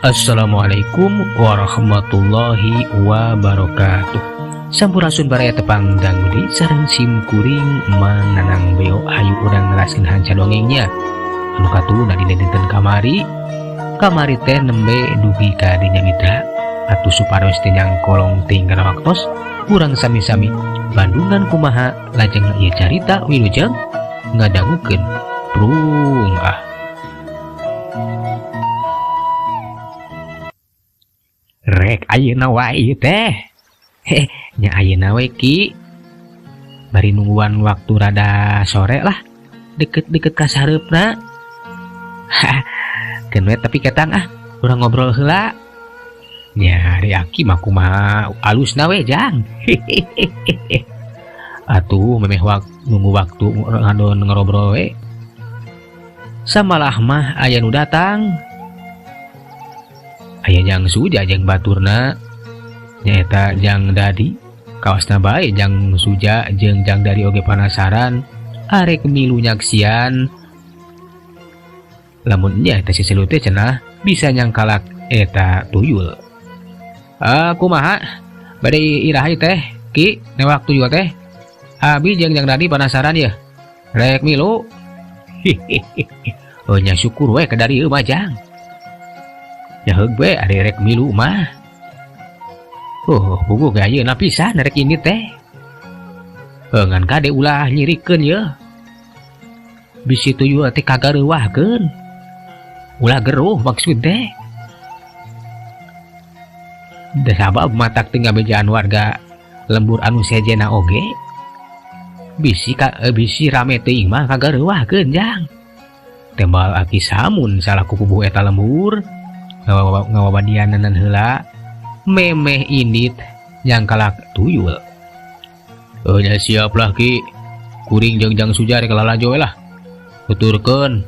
Assalamualaikum warahmatullahi wabarakatuh. Sampurasun baraya tepang danggudi sareng sim kuring mananang beo ayu urang ngeraskeun hanca dongengnya. Anu katuna dina dinten kamari teh nembe dugi ka dinya mitra. Atuh supados teh nyangkolong tinggal waktos urang sami-sami Bandungan kumaha lajeng ieu carita wilujeng ngadangukeun prung Rek ayeuna wae teh. Nya ayeuna we ki. Bari nungguan waktu rada sore lah. Deket-deket ka sareupna. Keun we tapi ketang urang ngobrol heula. Nya ari aki mah kumaha alusna we jang. Atuh memeh nunggu waktu ngadon ngobrol we. Samalah mah aya nu datang. Aya jang suja jang baturna nyaeta jang dadi kawasna bae jang suja jeung jang dari oge panasaran arek milu nyaksian lamun nya eta si selut teh cenah bisa nyangkalak eta tuyul. Kumaha bade iraha teh ki ne waktu juga teh abi jeung jang dadi panasaran ya rek milu. Oh nya syukur we ka dari ieu mah jang. Ya heug we ari rek milu mah. Bugu ge ayeuna pisan rek ini teh. Ngan kade ulah nyirikeun ye. Bisi tuyul teh kagareuwahkeun. Ulah geruh maksud teh. Da sabab matak teu ngabejaan warga lembur anu sejena oge. Bisi rame teuing mah kagareuwahkeun jang. Tembal aki samun salah kupubuh eta lembur. Ngawabadianan heula memeh indit yang kalak tuyul. Nya siap lah ki kuring jeung sujare kalalajo lah tuturkeun.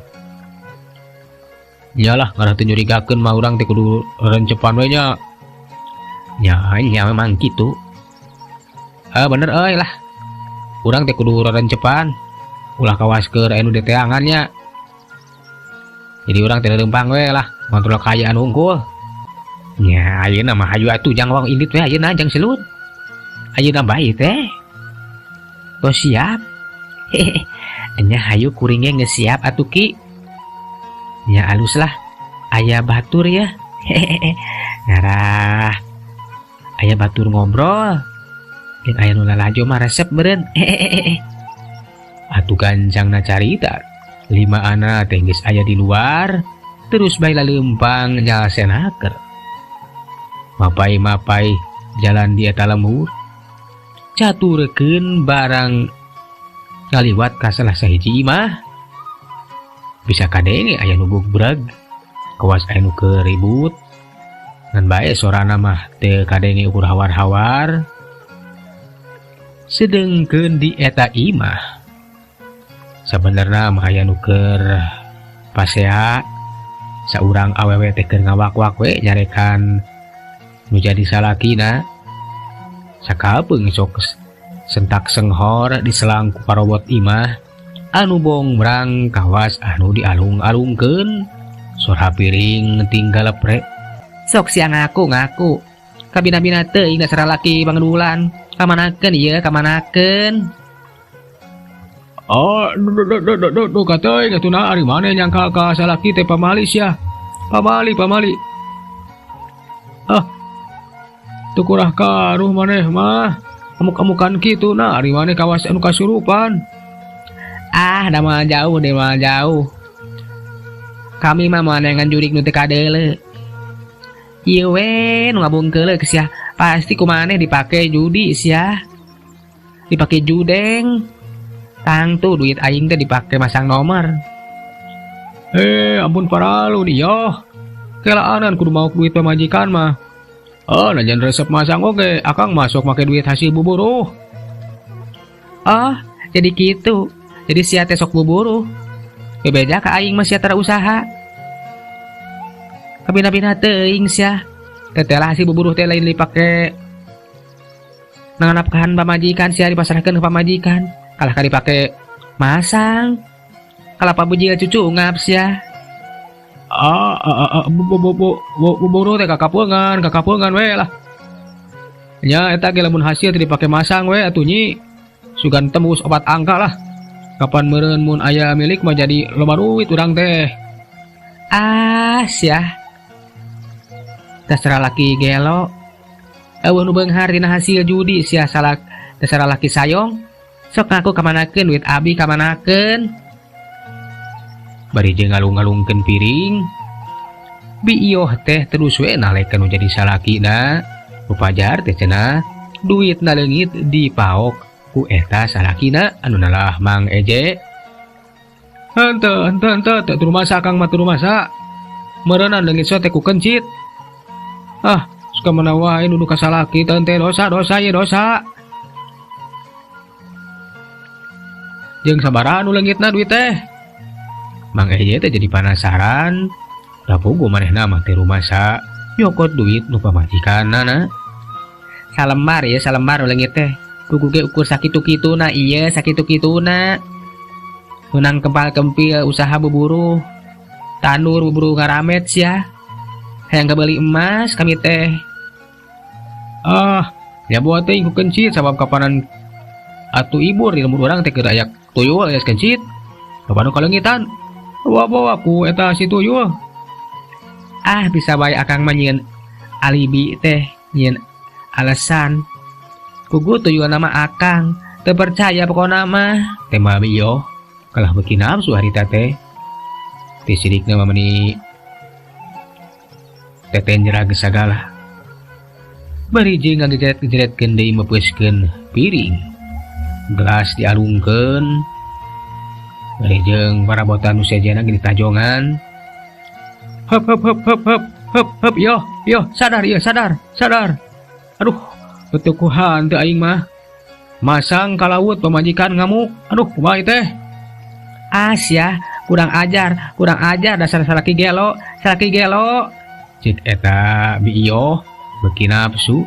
Nyalah ngarah teu nyurigakeun mah urang teh kudu rencepan we nya. Nya memang kitu. Bener euy lah. Urang teh kudu rencepan ulah kawaskeur anu deteangannya. Jadi urang teh leumpang we lah ngontrol kayaan unggul. Nya ayeuna mah hayu atuh jang wang indit we ayeuna jang selut. Ayeuna bae teh. Tos siap. Nya hayu kuringe geus siap atuh ki. Nya alus lah. Aya batur ya. Ngarah. Aya batur ngobrol. Jeung aya nu lalajo mah resep beureun. Atuh gancangna carita. 5 anak teh geus aya di luar. Terus bae laleumpang nyalasenaker. Mapai jalan di eta lembur. Caturkeun barang ngaliwat ka salah sahiji imah. Bisa kadenge aya nu bugreg, kawas aya nu keribut. Ngan bae sorana mah teu kadenge ukur hawar-hawar. Sedengkeun di eta imah sabenerna mah aya nu keur pasea. Saurang awewe teh keur ngawak-wak we nyarekan nu jadi salakina. Sakapeung sok sentak senghor diselang ku parobot imah anu bongrang kawas anu dialung-alungkeun. Sora piring tinggal leprek. Sok sia ngaku kabina-bina teuing dasar lalaki bangedulan. Kamanakeun ieu kamanakeun. Kateuy ngatuna ari maneh nyangkal ka salaki teh pamali sia. Pamali. Tukurah karuh maneh mah. Amuk-amukan kitu na ari maneh kawas anu kasurupan. Da mah jauh. Kami mah manengan jurik nu teu kadeuleu. Ieu we nu ngabungkeuleuh sia. Pasti ku maneh dipake judi sia. Dipake judeng. Tang tuh duit aing teh dipake masang nomor. Ampun paralu diyoh. Kelaanan kudu mau duit pemajikan mah. Najan resep masang oge, akang masuk make duit hasil buburuh. Jadi gitu. Jadi sia teh sok buburuh. Bebeja ka aing mah sia tara usaha. Kabina-bina teuing sia. Teteh hasil buburuh teh lain dipake nanganapkahan pamajikan sia dipasrahkeun ka pamajikan. Kalah kali pake masang. Kalau Pak Buji cucu ngap sia. buru teh kakapungan we lah. Nya eta ge lamun hasil teu dipake masang we atuh nyi. Sugan tembus obat angka lah. Kapan meureun mun aya milik mah jadi loba duit urang teh. Sia. Terserah laki gelo. Eueuh nu beunghar dina hasil judi sia salak terserah laki sayong. Sok ngaku kamanakeun duit abi kamanakeun. Bari jeung ngalung-ngalungkeun piring. Biioh teh terus we nalekeun nu jadi salakina. Rupajar teh cenah duitna leungit dipaok ku eta salakina anu nalah Mang Eje. Henteu teu rumasa Kang mah teu rumasa. Meureunna leungit so teh ku kencit. Suka menawa wae nuduh ka salaki teh dosa ye dosa. Jeung sabaraha nu leungitna duit teh? Mang Eje teh jadi penasaran. Da puguh manehna mah teh rumasa nyokot duit nu pamajikanna. Salembar nu leungit teh. Kuku ge ukur sakitu-kituna ieu sakitu-kituna. Menang kempal-kempil usaha buburu. Tandur buburu ngaramet sia. Hayang kabeli emas kami teh. Ya buat teh ku kencit sabab kapanan atuh ibur di lembur urang teh keur aya tuyul alias kencit. Loba nu kaleungitan. Bawa ku eta si tuyul. Bisa bae akang mah nyieun alibi teh, nyieun alasan. Kugu tuyul nama akang, teu percaya pokona mah. Teh mah biyo, kalah beuki nafsu harita teh. Teh sidikna mah meuni teten jerah gesagala. Bari jeung ngagejeret-gejeretkeun deui mepeuskeun piring. Gelas dialungkeun. Bari jeung parabotan nu sejana ge ditajongan. Hep, yo, sadar. Aduh, betukuhan teu aing mah. Masang kalawut pamajikan ngamuk. Aduh, kumaha teh? Sia, kurang ajar dasar salaki gelo. Cik eta biyo beuki nafsu.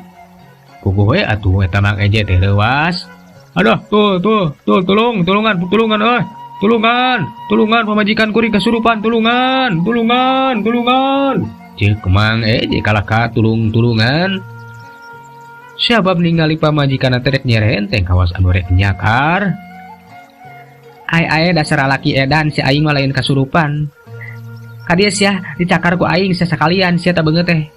Kukuh we atuh eta Mang Eje teh leuwas. Aduh, tuh, tulungan euy. Tulungan pamajikan kuring kasurupan, tulungan. Ceuk Mang Eje kalah ka tulungan. Sabab ningali pamajikanna teh rek nyerenteng kawas anu rek nyakar. Ai dasar laki edan si aing mah lain kasurupan. Kadieu sia dicakar ku aing sasekalian sia teh beungeut teh.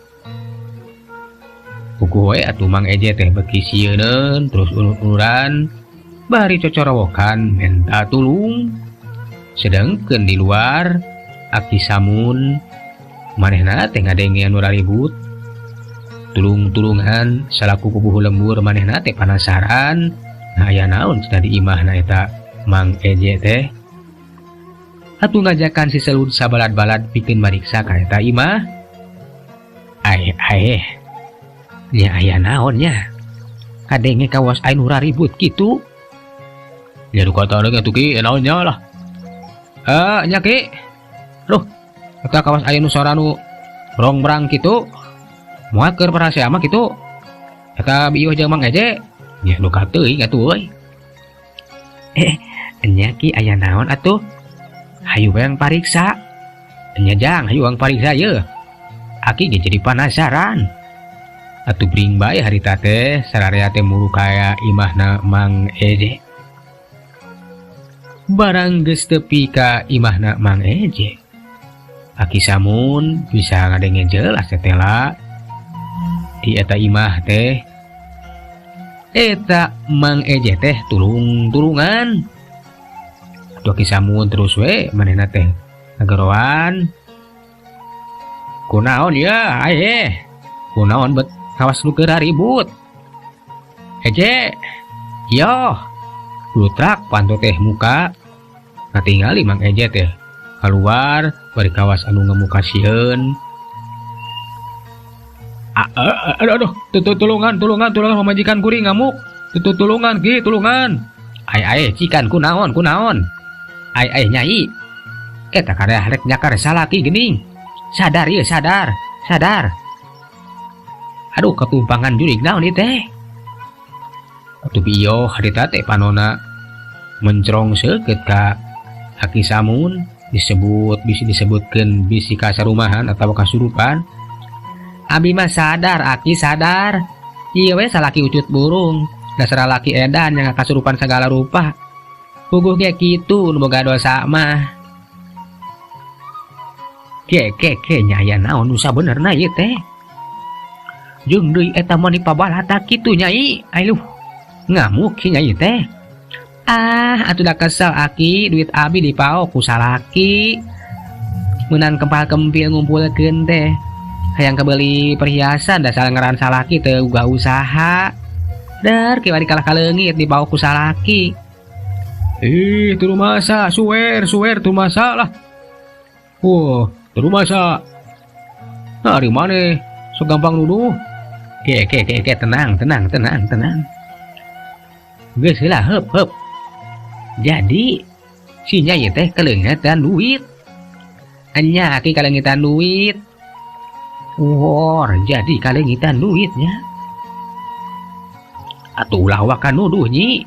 Kukuh we atuh Mang Eje teh beuki sieuneun terus ulur-uluran. Bari cocorowokan menta tulung. Sedengkeun di luar Aki Samun manehna teh ngadenge anu raribut. Tulung-tulungan salaku pupuh lembur manehna teh penasaran. Aya naon cenah di imahna eta Mang Eje teh. Atuh ngajakan si selud sabalad-balad pikeun mariksa ka eta imah. Nya aya naon nya? Kadenge kawas anu raribut kitu. Ya du kata deung atuh ki naonnya lah. Nya ki. Aduh, eta kawas aya nu sora nu brong-brang kitu. Moal keur parasea mah kitu. Eta bieuh jeung Mang Eje. Nya nu kateuing atuh euy. Nya ki aya naon atuh? Hayu weang pariksa. Nya jang hayu weang pariksa ye. Aki ge jadi penasaran. Atuh bring bae harita teh sararea teh muru kaya imahna Mang Eje. Barang geus tepi ka imahna Mang Eje, Aki Samun bisa ngadenge jelas tetela di eta imah teh. Eta Mang Eje teh tulungan. Atuh Aki Samun terus we manehna teh ngageroan. Kunaon ya kunaon bet kawas nu keur ribut. Eje, yo, blutrak panto teh muka. Katingali Mang Eje teh keluar bari kawas anu ngemuka sieun. Aduh, tulungan pamajikan kuring ngamuk. Tulungan. Ai cikan kunaon. Ai nyai. Eta kareh rek nyakar salaki geuning. Sadar. Aduh, ketumpangan jurig naon ieu teh. Atuh biyo harita teh panona mencrong seukeut ka Aki Samun bisa disebutkan bisi kasarumahan atau kasurupan. Abi mah sadar, Aki sadar. Iya we salaki ucut burung, dasar laki edan yang kasurupan segala rupa. Puguh kayak gitu, nu boga dosa mah. Ke nyaya naon nu sabenerna ieu teh. Jeung deui eta mah dipabalata kitu nyai. Aduh, ngamuk si nyai teh. Atuh da kesel Aki, duit abi dipaok ku salaki. Meunang kempal-kempil ngumpulkeun teh. Hayang kebeli perhiasan dasar ngaran salaki teu uga usaha. Dar kiwari kalah kaleungit dibawa ku salaki. Teu masa, suwer teu masa lah. Teu masa. Ari maneh sok gampang nuduh. Ke tenang. Geus heula heup. Jadi si nyai teh kaleungitan duit. Anya Aki kaleungitan duit. Jadi kalengitan duitnya. Atuh ulah waka nuduh nyi.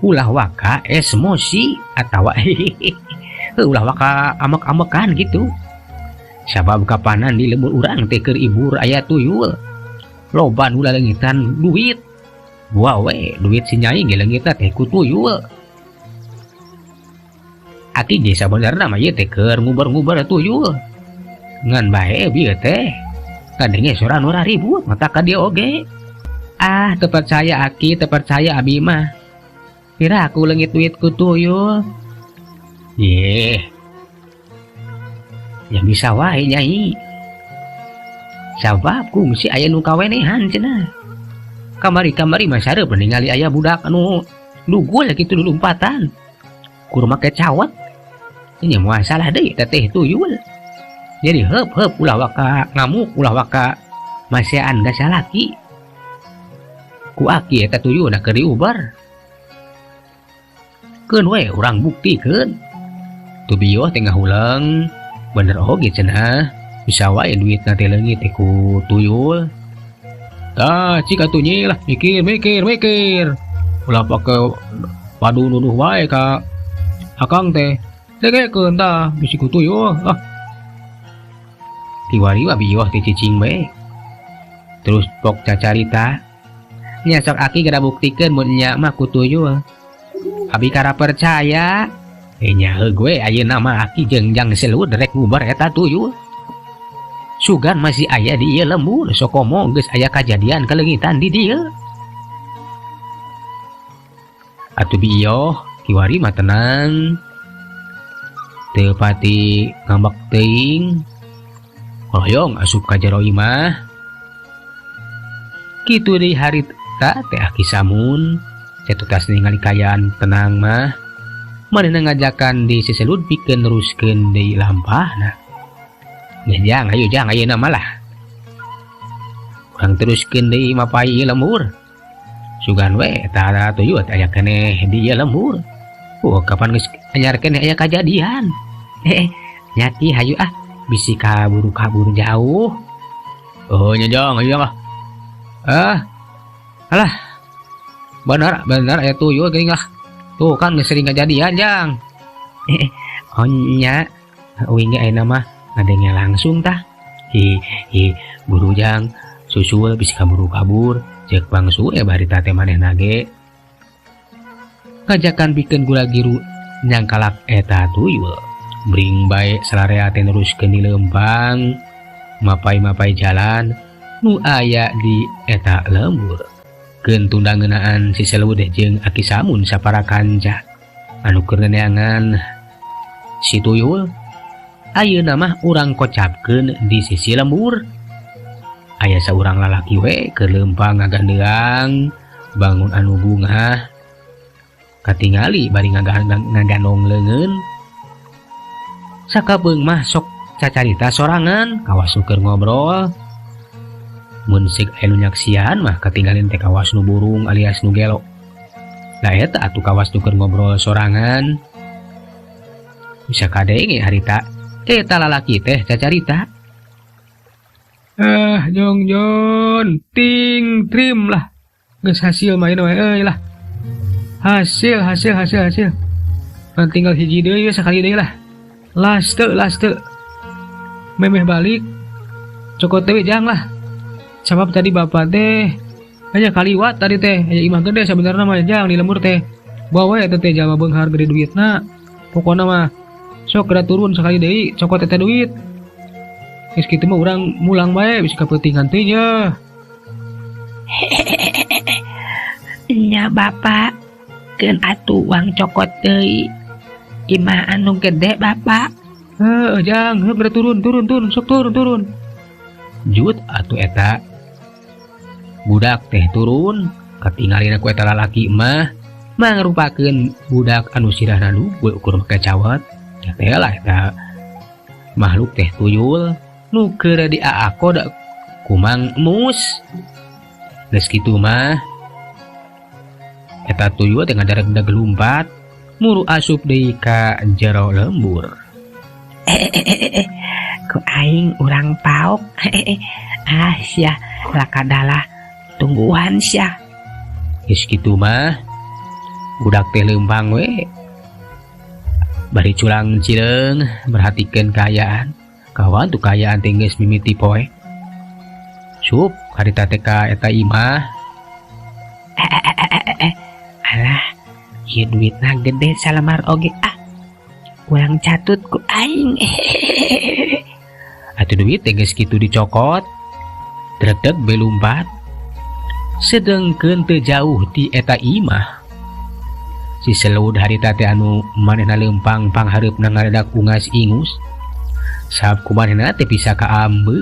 Ulah waka emosi atawa ulah waka amek-amekan gitu. Sabab kapanan di lembur urang teh keur ibur aya tuyul. Loba nu leungitan duit. Wae duit si nyai ge leungitna teh ku tuyul. Aki ge sabenerna mah ieu teh keur nguber-nguber tuyul. Ngan bae bieu teh kadenge sora nu ribut mata ka dia oge. Teu percaya Aki, teu percaya abi mah. Kira aku leungit duit ku tuyul. Ya bisa wae nyai. Sabab kungsi aya nu kawenehan cenah. Kamari mah sareup ningali aya budak anu lugul kitu lompatan. Kudu make cawet. Ini moal salah deui teh tuyul. Jadi heup ulah waka ngamuk, ulah waka masean da salaki. Ku Aki eta tuyulna keur diubar. Keun we urang buktikeun. Tu bieu teh ngahuleung, bener oge cenah. Bisa wae duitna teh leungit teh ku tuyul. Tah cik atuh nyi lah mikir. Ulah pake padu nuduh wae ka akang teh. Degekeun tah bisi ku tuyul. Kiwari bieu teh cicing bae. Terus pok cacarita. Nya sok Aki gara buktikeun mun nya mah ku tuyul. Abi kara percaya. Nya gue ayeuna mah Aki jengjang selud rek ngubar eta tuyul. Sugan masih aya di ieu lembur, sok komo geus aya kajadian kaleungitan di dieu. Atuh bieu kiwari mah tenang. Teu pati ngambek teuing. Hoyong asup ka jero imah. Kitu deui harita teh Aki samun. Cetutas ningali kayaan tenang mah. Manehna ngajakan di seselud pikeun neruskeun deui lampahna. Jang ayeuna mah lah. Urang teruskeun deui mapai ieu lembur. Sugan we eta tuyul teh aya keneh di ieu lembur. Kapan geus anyar keneh aya kajadian. Nyaki hayu bisi kabur jauh. Nyejong ayo mah. Alah. Benar aya tuyul geuning lah. Tuh kan geus sering kejadian jang. Nya uing ge ayeuna mah ngadenge langsung tah. Buru jang susul bisi kabur ceuk bangsu barita teh manehna ge. Ngajakan pikeun gula giru nyangkalak eta tuyul. Bring bae salarea teh neruskeun di leumpang mapai jalan nu aya di eta lembur. Keun tunda ngeunaan si selud jeung Aki samun sapara kanca anu keur neangan si tuyul. Ayeuna mah urang kocapkeun di sisi lembur. Aya saurang lalaki we keur leumpang ngagandeang bangun anu bungah. Katingali bari ngagandong leungeun. Sakabeung mah sok cacarita sorangan kawas nu keur ngobrol. Mun sik aya nu nyaksian mah katinggalin teh kawas nu burung alias nu gelo. Da eta atuh kawas nu keur ngobrol sorangan. Bisa kadenge harita eta lalaki teh cacarita. Jongjon ting trim lah. Geus hasil main we euy lah. Hasil. Tinggal hiji deui sakali deui lah. Laste memeh balik cokot teh jang lah sabab tadi bapak teh hanya kaliwat tadi teh aya imah gede sebenarnya mah jang di lembur teh bawa ya teh jalma beunghar gede duitna pokona mah sok kada turun sekali deui cokot teh duit geus kitu mah urang mulang bae bisa kapentingan teh nya. Nya bapak keun atuh uang cokot deui imah anu gede bapak. Jang kada turun sok turun jut atuh eta budak teh turun katingalina ku eta lalaki mah mangrupakeun budak anu sirahna lugu ukur make cawat teh lah eta makhluk teh tuyul nu keur diaakoda ku Mang Mus. Geus kitu mah eta tuyul teh ngadareg-dareg lumpat muru asup deui ka jero lembur. Ku aing urang paok. Sia lakadalah tungguan sia. Geus kitu mah budak teh leumpang we bari culang cileung merhatikeun kaayaan kawan tu kaayaan teh geus mimiti poe sup harita teh ka eta imah. Alah ieu duitna gede salamar oge ulang catut ku aing. Atuh duit teh geus kitu dicokot dredeg belumpat sedengkeun teu jauh ti eta imah si selud harita teh anu manehna leumpang panghareupna ngadadak ungas ingus sabab ku manehna teh bisa kaambe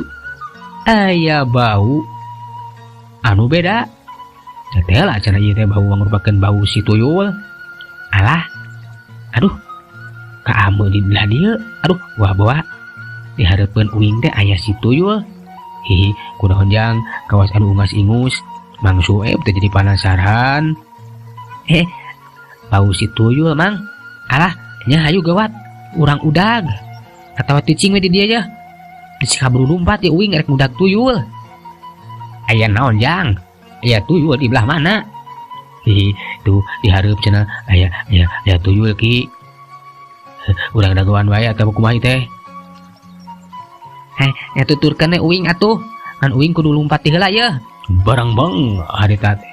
aya bau anu beda teh lah cenah ieu teh bau ngrupakeun bau si tuyul. Alah aduh kaambe di belah dieu aduh wah di hareupeun uing teh aya si tuyul. Hihi kunaon jang kawas anu ungas ingus Mang Sueb teh jadi penasaran. Bau si tuyul mang. Alah nya hayu gawat urang udag atawa ticing we di dieu aja di kaburu lumpat ya uing rek udag tuyul. Aya naon jang aya tuyul di belah mana? Tuh dihareup cenah aya tuyul ki. Urang dagoan wae atawa kumaha teh? Ya tuturkeun uing atuh kan uing kudu lumpat ti heula ye. Barang bang harita teh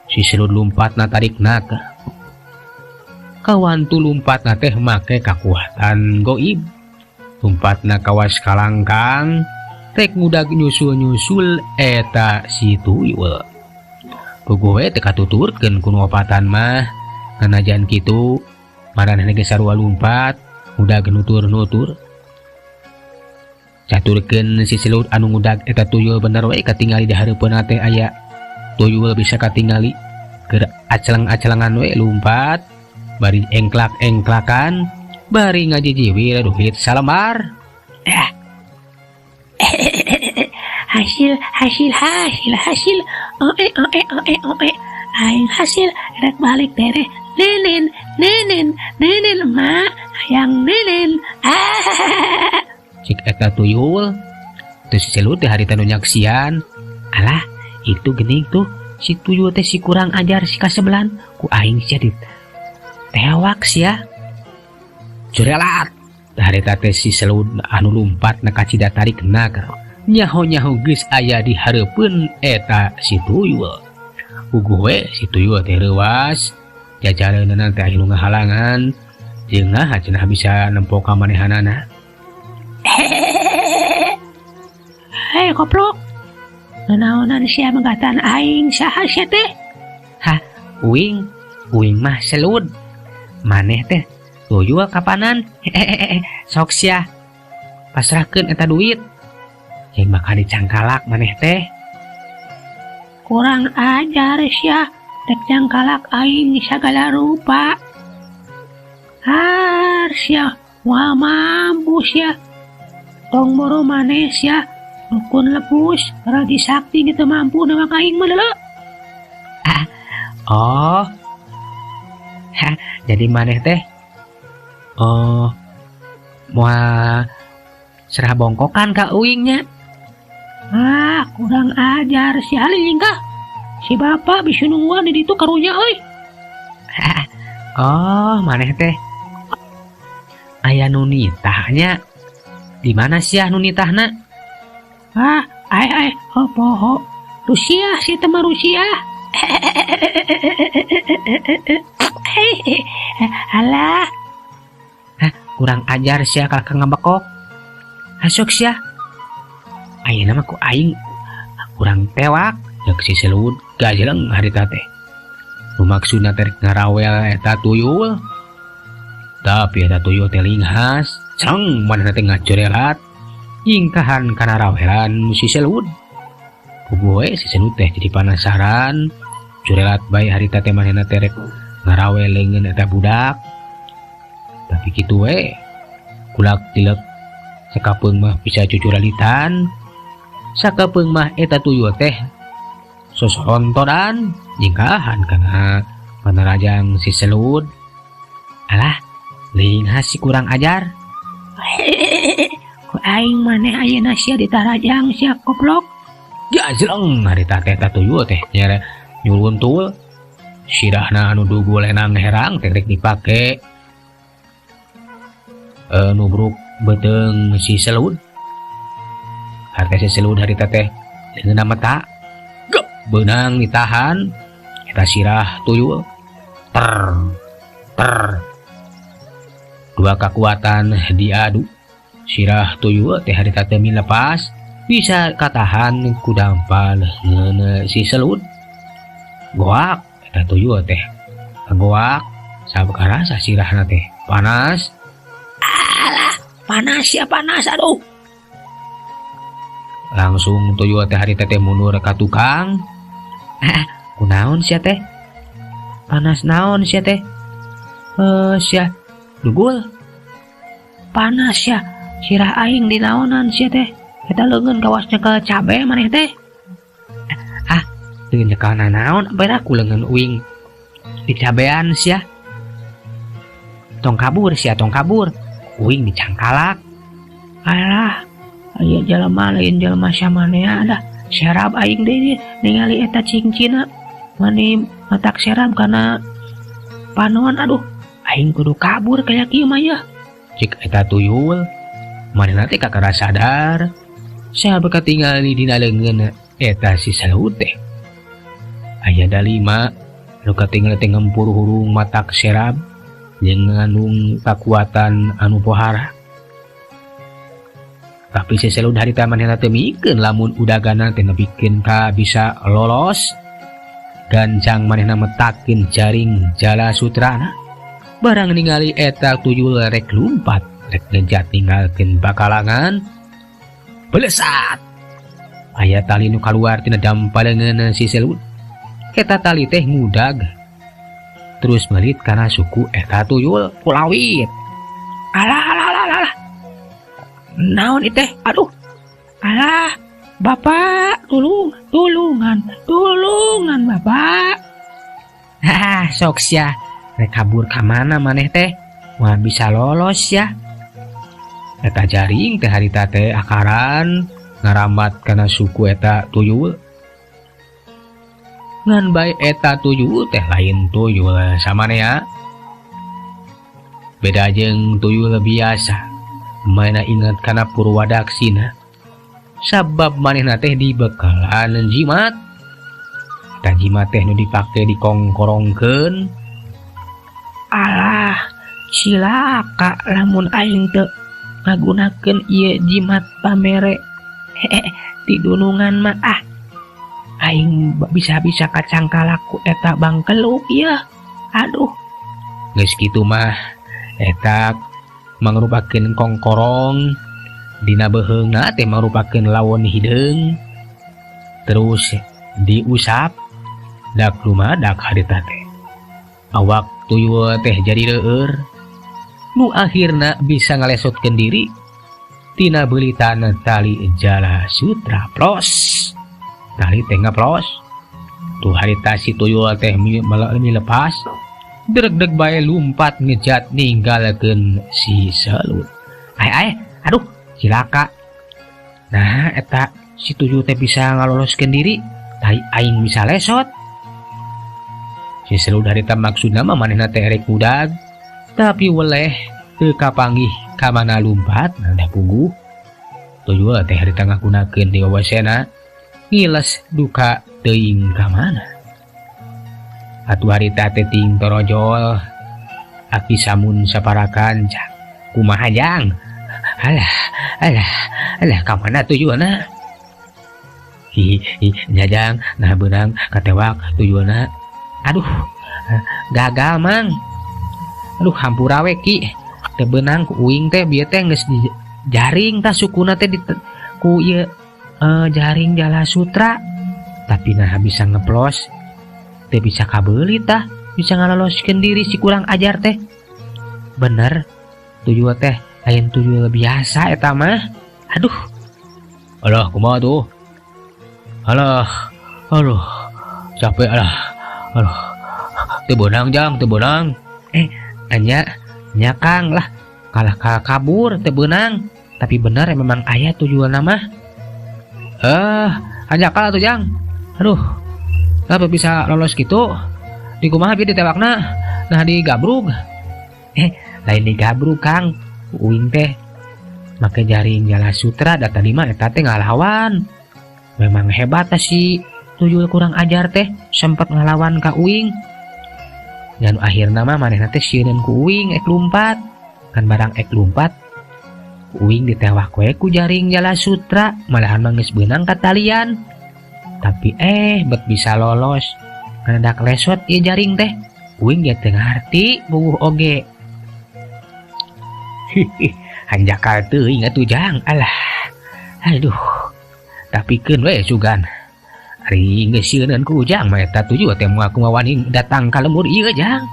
si selud lumpatna tarikna kawan tu lumpatna teh make kakuatan goib. Lumpatna kawas kalangkang tek ngudag nyusul eta si tuyul. Puguh we teh katuturkeun ku opatan mah nganajan kitu maranehna ge sarua lumpat ngudag nutur caturkeun si selud anu ngudag eta tuyul bener we katingali di hareupeunna teh aya tuyul bisa katingali keur aceleng-acelengan we lumpat bari engklak-engklakan bari ngajijiwir duit salembar. Hasil aing hasil rek balik dere nenen mak hayang nenen. Cik eta tuyul terus si selud teh harita nu nyaksian. Alah itu geuning tuh si tuyul teh si kurang ajar si kasebelan ku aing sia dit tewak sia jurelat. Harita teh si selud anu lumpat na kacida tarikna nyaho geus aya di hareupeun eta si tuyul. Puguh we si tuyul teh reuwas jajaleunna teh anu ngahalangan jeung cenah bisa nempo ka manehanana. Hei goblok nanaonan sia megatan aing saha sia teh? Uing mah selud maneh teh tuyul kapanan. Sok sia pasrahkeun eta duit yang bakal dicangkalak maneh teh. Kurang ajar sia rek cangkalak aing sagala rupa. Sia wah mampu sia tong boro maneh sia dukun lepus radi sakti gitu mampu nama aing mah deuleu. Jadi maneh teh moal serah bongkokan ka uingnya. Kurang ajar si haliling kah si bapak bisa nungguan di ditu karunya euy. Maneh teh aya nu nitahnya. Di mana sih nu nitahna? Poho Rusia sih teman Rusia. Alah, Kurang ajar sia kakak ngabekok. Hasok sia. Ayeuna mah ku aing kurang tewak jak si Selud gajeleng harita teh. Nu maksudna teh ngarawel eta tuyul. Tapi eta tuyul teh linghas, ceng manehna teh ngacorelat. Ingkahan kana rawelan si Selud. Puguh si Selud teh jadi penasaran. Curelat bae harita teh manehna teh rek ngarawel leungeun eta budak. Tapi kitu we kulak tilek sakapeung mah bisa cucuralitan, sakapeung mah eta tuyul teh sosorontodan jingkahan kana panarajang si Selud. Alah, linghas si kurang ajar. ku aing maneh ayeuna sia ditarajang sia goblok. Gajleng harita teh eta tuyul teh nyere nyuluntul. Sirahna anu dugu lenang herang teh rek dipake. Nubruk beteng si Selud. Harta si Selud harita teh leungeunna mata gep beunang ditahan eta sirah tuyul. Ter dua kekuatan diadu. Sirah tuyul teh harita teh milepas bisa katahan ku dampal leungeun si Selud. Goak eta tuyul teh goak sabukara sirahna teh panas. Panas ya panas, aduh. Langsung tuyul teh harita teh mundur ka tukang. Kunaon sia teh? Panas naon sia teh? Sia dugul. Panas ya. Sirah aing di naonan sia teh. Eta leungeun kawasnya ke cabe maneh teh. Teu nyekana naon bera ku leungeun uing di cabean sia. Tong kabur sia tong kabur. Uing dicangkalak. Alah, aya jelema lain jelema samanea dah. Serab aing deui ningali eta cingcina. Mani matak serab kana panoan, aduh. Aing kudu kabur kayak kieu mah ya. Cik eta tuyul manehna teh kakara sadar sabab katingali dina leungeun eta si Selud teh. Aya da 5 nu katingali teh ngempur hurung matak serab jeung ngandung kekuatan anu pohara. Tapi si Selud harita manehna teu mikeun lamun udagana teh nepikeun ka bisa lolos. Gancang manehna metakeun jaring jala sutrana. Barang ningali eta tuyul rek lumpat, rek ngejat ninggalkeun bakalangan. Belesat. Aya tali nu kaluar tina dampaleungeun si Selud. Eta tali teh ngudag. Terus melit kana suku eta tuyul kulawit. Alah. Naon iteh? Aduh. Alah, Bapak, tulungan Bapak. Sok sia. Rek kabur ka mana maneh teh? Moal bisa lolos ya. Eta jaring teh harita teh akaran ngarambat kana suku eta tuyul. Ngan bae eta tuyul teh lain tuyul samanea. Beda jeung tuyul biasa. Mana ingat kana Purwadaksina. Sabab manehna teh dibekalan jimat. Eta jimat teh nu dipake dikongkorongkeun. Alah, cilaka lamun aing teu ngagunakeun ieu jimat pamere. Di dunungan mah aing bisa-bisa kacangkalak ku eta bangkeluk ya. Aduh. Geus kitu mah eta mangrupakeun kongkorong dina beheungna teh mangrupakeun lawon hideung. Terus diusap dak lumadak harita teh. Awak tuyul teh jadi reueur. Nu akhirna bisa ngalesotkeun diri tina beulitan tali jala sutra plos. Tali teh ngaplos. Tuh harita si tuyul teh milepas. Deg-deg bae lumpat ngejat ninggalkeun si Selud. Aduh, cilaka. Nah, eta si tuyul teh bisa ngaloloskeun diri, tari aing bisa lesot. Si Selud harita maksudna mah manehna teh rek budag, tapi weleh teu kapanggih ka mana lumpat nada puguh. Tuyul teh harita ngagunakeun di wawasena ngiles duka teuing ka mana. Atuh harita teh ting torojol aki samun saparakan cak kumaha jang. Alah ka mana tuyulna? Nyajang nah beunang katewak tuyulna. Aduh gagal mang. Aduh hampura we ki teu beunang ku uing teh bieu teh geus di jaring tah sukuna teh ku ieu jaring Jala Sutra, tapi nah bisa ngeplos teh bisa kabeuli tah bisa ngaloloskeun diri si kurang ajar teh. Bener tuyul teh lain tuyul biasa eta mah. Aduh alah kumaha tuh. Alah capek alah teu beunang jang teu beunang. Nya Kang lah kalah kabur teu beunang. Tapi bener ya memang aya tuyul nama. Anja kalah tuh jang. Aduh kenapa bisa lolos gitu? Di kumaha bieu ditewakna? Nah di gabrug. Lain di gabrug Kang. Uing teh make jaring Jala Sutra da tadi mah eta teh ngalawan. Memang hebat si tuyul kurang ajar teh sempat ngalawan ka uing. Dan akhirna mah manehna teh sieun ku uing ek lumpat. Kan barang ek lumpat uing ditewak we ku jaring Jala Sutra, malahan mah geus beunang katalian. Tapi bet bisa lolos. Karena dak lesot ieu jaring teh. Uing dia teu ngarti bubuh oge. Hanjakal teuing atuh jang. Alah. Aduh. Tapikeun we sugan. Ari geus sieun ku ujang mah eta tuyul teh moal kumaha wani datang ka lembur ieu jang.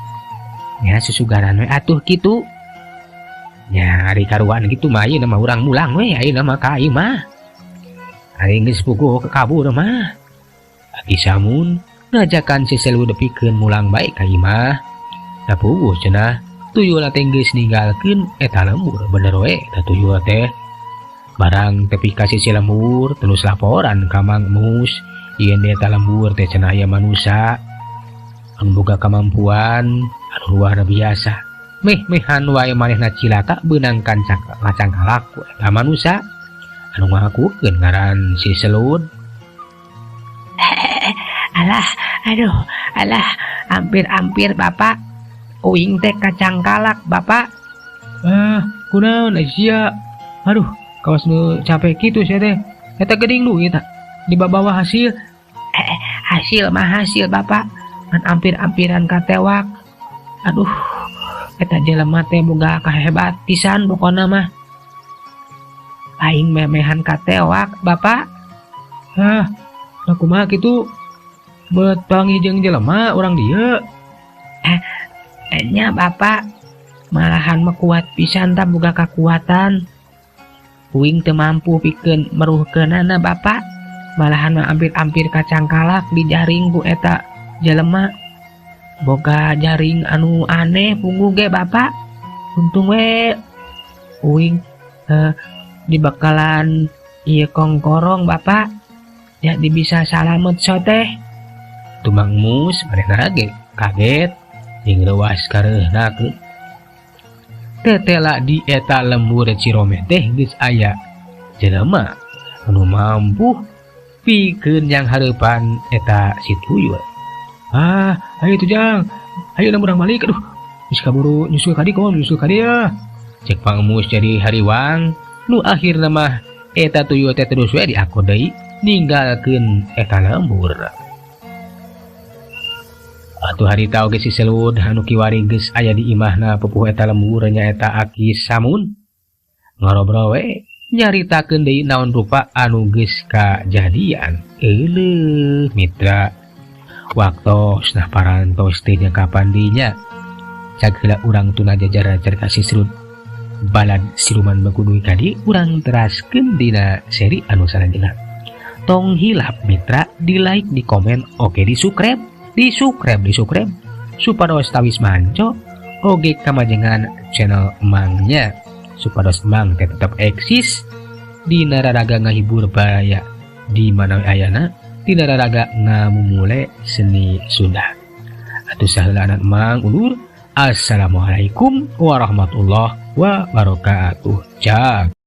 Nya susugaran we atuh kitu. Nya ari karuan kitu mah ieu mah urang mulang we ayeuna mah ka ieu mah. Ari geus puguh ka kabur mah. Aki samun ngajakan si Selud depikeun mulang bae ka ieu mah. Da puguh cenah tuyul teh geus ninggalkeun eta lembur bener we da tuyul teh. Barang tepi ka sisi lembur terus laporan ka Mang Mus yen eta lembur teh cenah aya manusia anu boga kemampuan anu luar biasa. Meh-mehan wae manehna cilaka beunang kacang kalak eta manusia anu ngakukeun ngaran si Selud. Alah, hampir Bapak. Uing teh kacang kalak Bapak. Kunaon sia? Aduh, kawas nu capek kitu sia teh. Eta geuning duit tak dibawa hasil. Hasil Bapak. Kan hampir-hampiran katewak. Aduh, eta jelema teh boga kahebat pisan pokona mah. Aing memehan katewak Bapak. Nah kumaha kitu? Buat panggih jelema urang dieu. Nya Bapak malahan mah kuat pisan tah boga kakuatan. Uing teu mampu pikeun meruhkeunana Bapak. Malahan mah hampir-hampir kacang kalak di jaring ku eta jelema. Boga jaring anu aneh punggu ge Bapak. Untung we uing di bakalan ieu kongkorong Bapak. Jadi bisa salamet so teh. Tumang Mus manehna ge kaget jeung reuas kareuna ke. Tetela di eta lembur Cirome teh geus aya jelema anu mampu pikeun yang hareupan eta si tuyul. Ayo tuh jang. Ayo urang balik. Aduh, geus kaburu nyusul ka dieu, nyusul ka dieu. Cek Mang Mus jadi hariwang nu akhirna mah eta tuyul teh terus we diako deui ninggalkeun eta lembur. Atuh harita oge si Selud anu kiwari geus aya di imahna pupuh eta lembur nyaeta Aki Samun. Ngarobrol we nyaritakeun deui naon rupa anu geus kajadian. Euleuh mitra. Waktos nah parantos teh nya kapan dinya. Cag heula urang tuna jajar cerita si Selud. Balad siluman baguduy kadi urang teraskeun dina seri anu salanjutna. Tong hilap mitra, di like, di komen, oke di subscribe. Di subscribe supados tawis manco oge kamajengan channel emangnya supados emang tetap eksis di nararaga ngahibur baya di mana ayana di nararaga ngamumule seni Sunda. Atuh saheula anak emang ulur. Assalamualaikum warahmatullahi wabarakatuh. Jak.